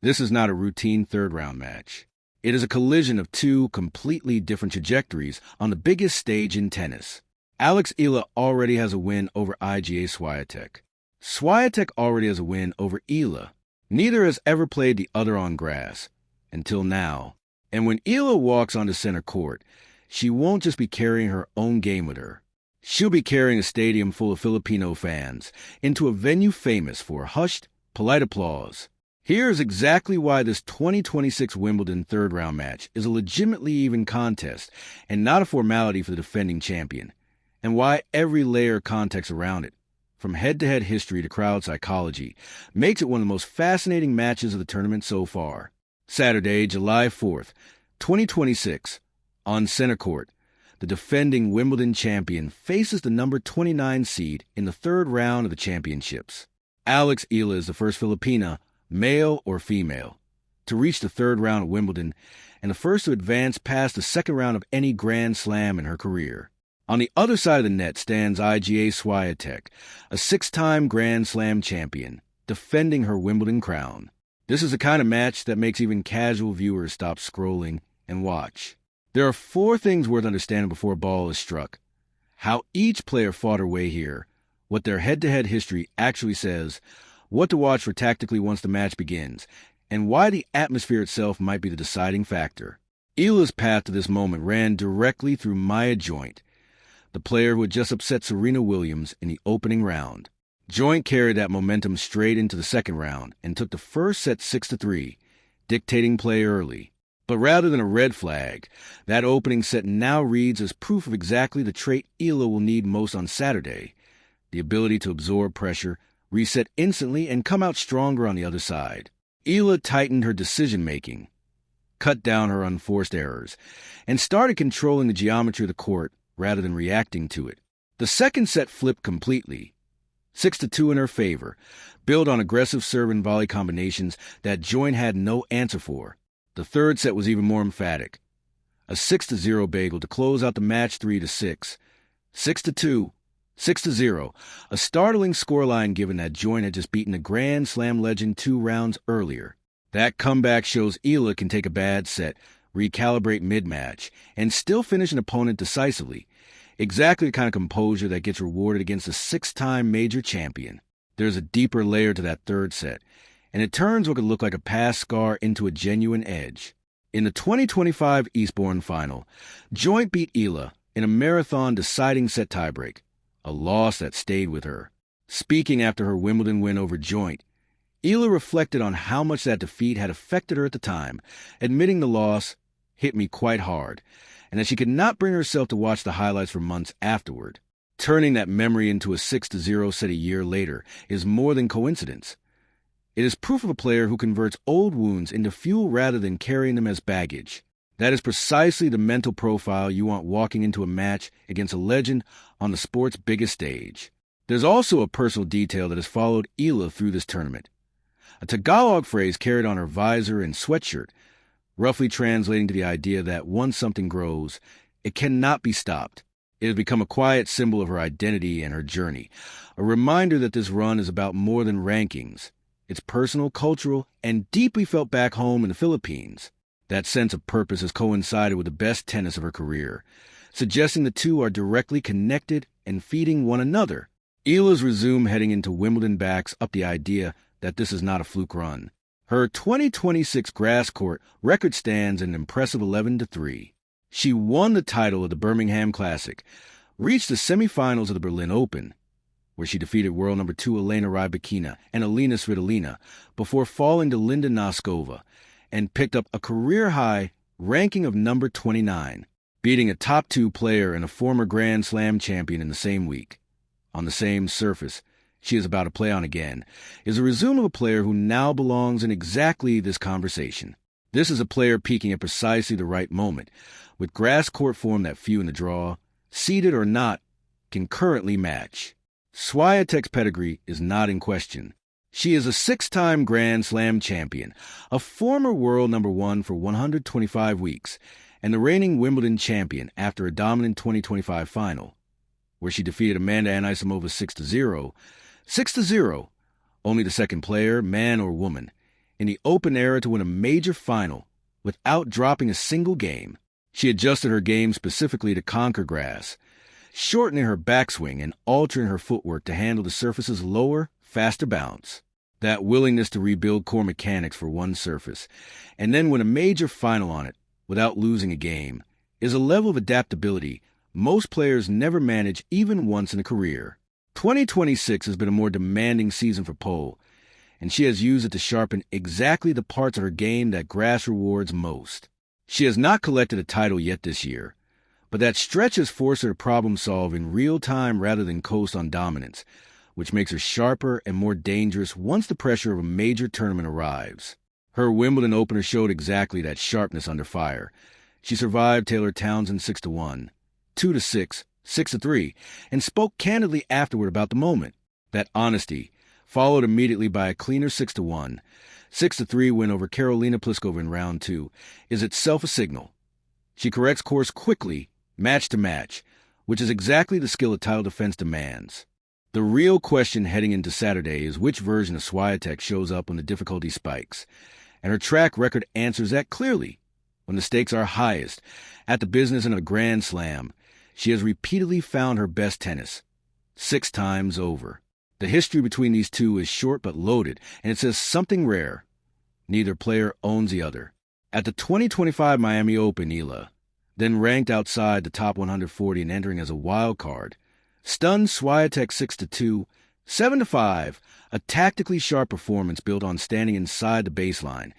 This is not a routine third-round match. It is a collision of two completely different trajectories on the biggest stage in tennis. Alex Eala already has a win over Iga Świątek. Świątek already has a win over Eala. Neither has ever played the other on grass, until now. And when Eala walks onto center court, she won't just be carrying her own game with her. She'll be carrying a stadium full of Filipino fans into a venue famous for hushed, polite applause. Here's exactly why this 2026 Wimbledon third-round match is a legitimately even contest and not a formality for the defending champion, and why every layer of context around it, from head-to-head history to crowd psychology, makes it one of the most fascinating matches of the tournament so far. Saturday, July 4th, 2026, on center court, the defending Wimbledon champion faces the number 29 seed in the third round of the championships. Alex Eala is the first Filipina, male or female, to reach the third round of Wimbledon and the first to advance past the second round of any Grand Slam in her career. On the other side of the net stands Iga Świątek, a six-time Grand Slam champion, defending her Wimbledon crown. This is the kind of match that makes even casual viewers stop scrolling and watch. There are four things worth understanding before a ball is struck: how each player fought her way here, what their head-to-head history actually says, what to watch for tactically once the match begins, and why the atmosphere itself might be the deciding factor. Eala's path to this moment ran directly through Maya Joint, the player who had just upset Serena Williams in the opening round. Joint carried that momentum straight into the second round and took the first set 6-3, dictating play early. But rather than a red flag, that opening set now reads as proof of exactly the trait Eala will need most on Saturday: the ability to absorb pressure, reset instantly, and come out stronger on the other side. Eala tightened her decision-making, cut down her unforced errors, and started controlling the geometry of the court rather than reacting to it. The second set flipped completely, 6-2 in her favor, built on aggressive serve and volley combinations that Joint had no answer for. The third set was even more emphatic: a 6-0 bagel to close out the match 3-6, 6-2, 6-0, a startling scoreline given that Joint had just beaten a Grand Slam legend 2 rounds earlier. That comeback shows Eala can take a bad set, recalibrate mid-match, and still finish an opponent decisively. Exactly the kind of composure that gets rewarded against a six-time major champion. There's a deeper layer to that third set, and it turns what could look like a past scar into a genuine edge. In the 2025 Eastbourne final, Joint beat Eala in a marathon deciding set tiebreak, a loss that stayed with her. Speaking after her Wimbledon win over Joint, Eala reflected on how much that defeat had affected her at the time, admitting the loss hit me quite hard, and that she could not bring herself to watch the highlights for months afterward. Turning that memory into a 6-0 set a year later is more than coincidence. It is proof of a player who converts old wounds into fuel rather than carrying them as baggage. That is precisely the mental profile you want walking into a match against a legend on the sport's biggest stage. There's also a personal detail that has followed Eala through this tournament: a Tagalog phrase carried on her visor and sweatshirt, roughly translating to the idea that once something grows, it cannot be stopped. It has become a quiet symbol of her identity and her journey, a reminder that this run is about more than rankings. It's personal, cultural, and deeply felt back home in the Philippines. That sense of purpose has coincided with the best tennis of her career, suggesting the two are directly connected and feeding one another. Eala's resume heading into Wimbledon backs up the idea that this is not a fluke run. Her 2026 grass court record stands an impressive 11-3. She won the title of the Birmingham Classic, reached the semifinals of the Berlin Open, where she defeated world number 2 Elena Rybakina and Alina Svitolina before falling to Linda Noskova, and picked up a career-high ranking of number 29, beating a top 2 player and a former Grand Slam champion in the same week. On the same surface she is about to play on again is a resume of a player who now belongs in exactly this conversation. This is a player peaking at precisely the right moment, with grass court form that few in the draw, seeded or not, can currently match. Świątek's pedigree is not in question. She is a 6-time Grand Slam champion, a former world number 1 for 125 weeks, and the reigning Wimbledon champion after a dominant 2025 final, where she defeated Amanda Anisimova 6-0, only the second player, man or woman, in the Open era to win a major final without dropping a single game. She adjusted her game specifically to conquer grass, shortening her backswing and altering her footwork to handle the surface's lower, faster bounce. That willingness to rebuild core mechanics for one surface, and then win a major final on it without losing a game, is a level of adaptability most players never manage even once in a career. 2026 has been a more demanding season for Pole, and she has used it to sharpen exactly the parts of her game that grass rewards most. She has not collected a title yet this year, but that stretch has forced her to problem-solve in real time rather than coast on dominance, which makes her sharper and more dangerous once the pressure of a major tournament arrives. Her Wimbledon opener showed exactly that sharpness under fire. She survived Taylor Townsend 6-1, 2-6, 6-3, and spoke candidly afterward about the moment. That honesty, followed immediately by a cleaner 6-1, 6-3 win over Karolina Pliskova in round 2, is itself a signal. She corrects course quickly, match to match, which is exactly the skill a title defense demands. The real question heading into Saturday is which version of Świątek shows up when the difficulty spikes, and her track record answers that clearly. When the stakes are highest, at the business in a Grand Slam, she has repeatedly found her best tennis, 6 times over. The history between these two is short but loaded, and it says something rare. Neither player owns the other. At the 2025 Miami Open, Eala, then ranked outside the top 140 and entering as a wild card, stunned Świątek 6-2, 7-5, a tactically sharp performance built on standing inside the baseline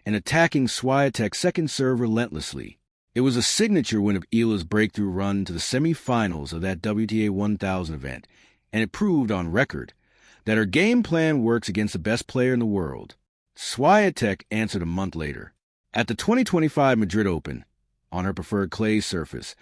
and attacking Świątek's second serve relentlessly. It was a signature win of Eala's breakthrough run to the semifinals of that WTA 1000 event, and it proved on record that her game plan works against the best player in the world. Świątek answered a month later. At the 2025 Madrid Open, on her preferred clay surface,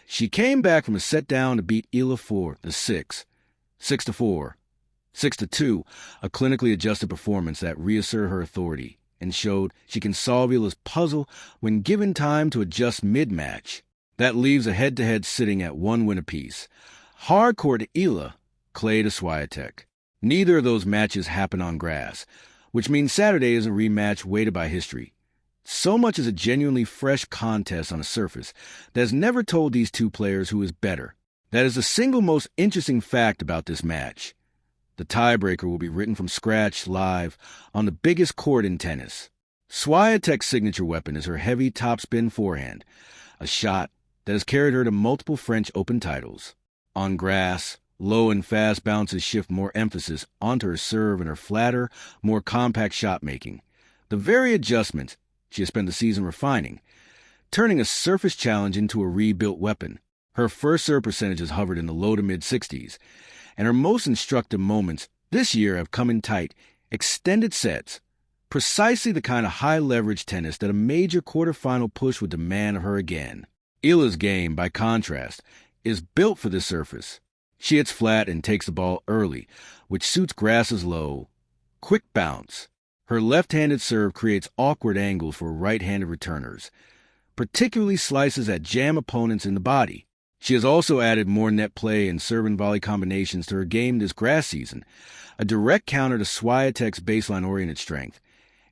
she came back from a set down to beat Eala for the 6, 6-4, 6-2, a clinically adjusted performance that reasserted her authority and showed she can solve Eala's puzzle when given time to adjust mid-match. That leaves a head-to-head sitting at 1 win apiece. Hard court to Eala, clay to Świątek. Neither of those matches happen on grass, which means Saturday is a rematch weighted by history. So much as a genuinely fresh contest on a surface that has never told these two players who is better. That is the single most interesting fact about this match. The tiebreaker will be written from scratch live on the biggest court in tennis. Świątek's signature weapon is her heavy topspin forehand, a shot that has carried her to multiple French Open titles. On grass, low and fast bounces shift more emphasis onto her serve and her flatter, more compact shot-making. The very adjustments she has spent the season refining, turning a surface challenge into a rebuilt weapon. Her first serve percentages hovered in the low to mid-60s, and her most instructive moments this year have come in tight, extended sets, precisely the kind of high-leverage tennis that a major quarterfinal push would demand of her again. Eala's game, by contrast, is built for this surface. She hits flat and takes the ball early, which suits grass's low, quick bounce. Her left-handed serve creates awkward angles for right-handed returners, particularly slices that jam opponents in the body. She has also added more net play and serve and volley combinations to her game this grass season, a direct counter to Świątek's baseline-oriented strength,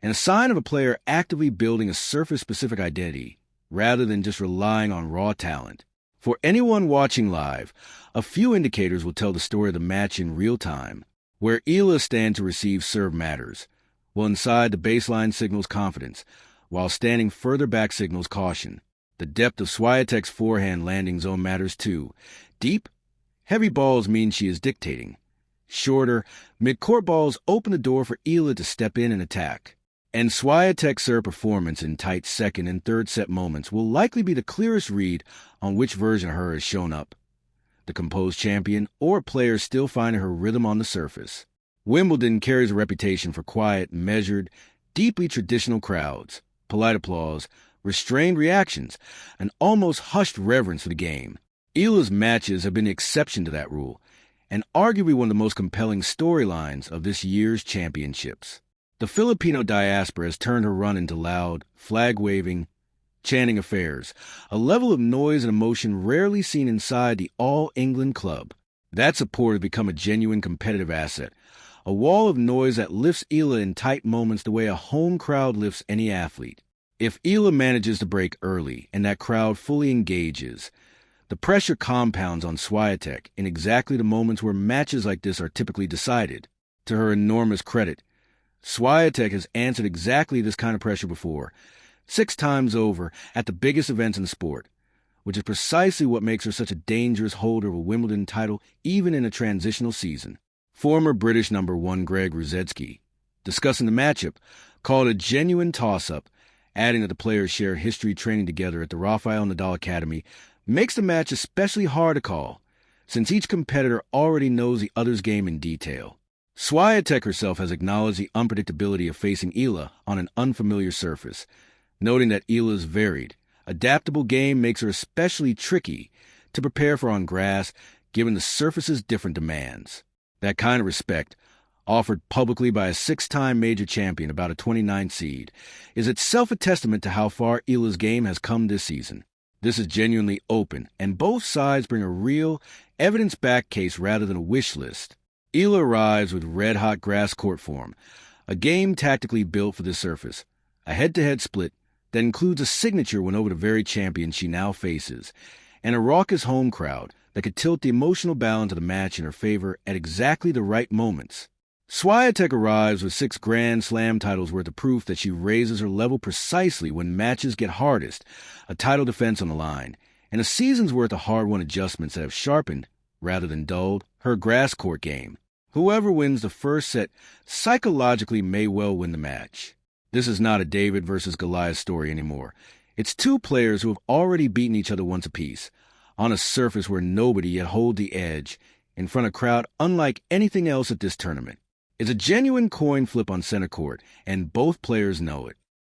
and a sign of a player actively building a surface-specific identity rather than just relying on raw talent. For anyone watching live, a few indicators will tell the story of the match in real time. Where Eala stands to receive serve matters, while inside the baseline signals confidence, while standing further back signals caution. The depth of Świątek's forehand landing zone matters too. Deep, heavy balls mean she is dictating. Shorter, mid-court balls open the door for Eala to step in and attack. And Świątek's serve performance in tight second and third set moments will likely be the clearest read on which version of her has shown up. The composed champion or a player still finding her rhythm on the surface. Wimbledon carries a reputation for quiet, measured, deeply traditional crowds, polite applause, restrained reactions, and almost hushed reverence for the game. Eala's matches have been the exception to that rule, and arguably one of the most compelling storylines of this year's championships. The Filipino diaspora has turned her run into loud, flag-waving, chanting affairs, a level of noise and emotion rarely seen inside the All-England club. That support has become a genuine competitive asset, a wall of noise that lifts Eala in tight moments the way a home crowd lifts any athlete. If Eala manages to break early and that crowd fully engages, the pressure compounds on Świątek in exactly the moments where matches like this are typically decided. To her enormous credit, Świątek has answered exactly this kind of pressure before, 6 times over at the biggest events in the sport, which is precisely what makes her such a dangerous holder of a Wimbledon title even in a transitional season. Former British number 1 Greg Rusedski, discussing the matchup, called it a genuine toss-up, adding that the players share history training together at the Rafael Nadal Academy makes the match especially hard to call, since each competitor already knows the other's game in detail. Świątek herself has acknowledged the unpredictability of facing Eala on an unfamiliar surface, noting that Eala's varied, adaptable game makes her especially tricky to prepare for on grass, given the surface's different demands. That kind of respect, offered publicly by a 6-time major champion about a 29th seed, is itself a testament to how far Eala's game has come this season. This is genuinely open, and both sides bring a real, evidence-backed case rather than a wish list. Eala arrives with red-hot grass court form, a game tactically built for this surface, a head-to-head split that includes a signature win over the very champion she now faces, and a raucous home crowd that could tilt the emotional balance of the match in her favor at exactly the right moments. Świątek arrives with 6 Grand Slam titles worth of proof that she raises her level precisely when matches get hardest, a title defense on the line, and a season's worth of hard-won adjustments that have sharpened, rather than dulled, her grass court game. Whoever wins the first set psychologically may well win the match. This is not a David versus Goliath story anymore. It's 2 players who have already beaten each other once apiece, on a surface where nobody yet hold the edge, in front of a crowd unlike anything else at this tournament. It's a genuine coin flip on center court, and both players know it.